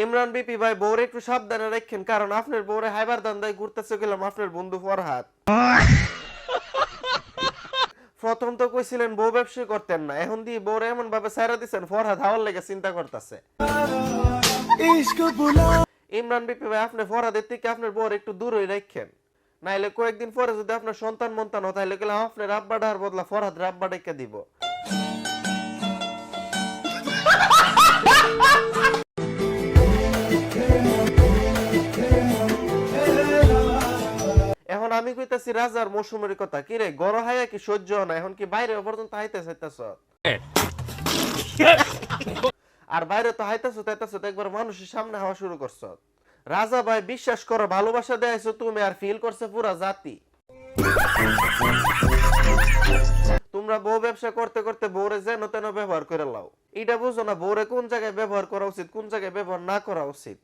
Imran BP ভাই বউরে একটু সাবধানে রাখেন, কারণ আপনার বউরে হাইবার দান্দায় ঘুরতেছে গেলাম আপনার বন্ধু ফরহাদ। প্রথম তো কইছিলেন বউ ব্যবসা করতেন না, এখন দিয়ে বউরে এমন ভাবে ছাইরা দিচ্ছেন ফরহাদ হাওয়ার লেগে চিন্তা করতেছে। ইমরান বিপি ভাই আপনি ফরহাদের থেকে আপনার বউরে একটু দূরই রাখেন, নাইলে কয়েকদিন পরে যদি আপনার সন্তান মন্তান হয় তাহলে গেলাম আপনার আব্বা ডার বদলা ফরহাদ রাব্বা ডেকে দিব। এখন আমি কইতাছি রাজার মৌসুমের কথা, কি রে গড় হাইয়া কি সহ্য না, এখন কি বাইরে পর্যন্ত হাইতে চাইতেছ? আর বাইরে তো হাইতেছ তাইতেছ একবার মানুষের সামনে হওয়া শুরু করছ। রাজা ভাই বিশ্বাস করো ভালোবাসা দেয়াইছো তুমি, আর ফিল করছে পুরা জাতি। তোমরা বউ ব্যবসা করতে করতে বউরে যেন তেন ব্যবহার করে লাও, এটা বুঝো না বউরে কোন জায়গায় ব্যবহার করা উচিত কোন জায়গায় ব্যবহার না করা উচিত।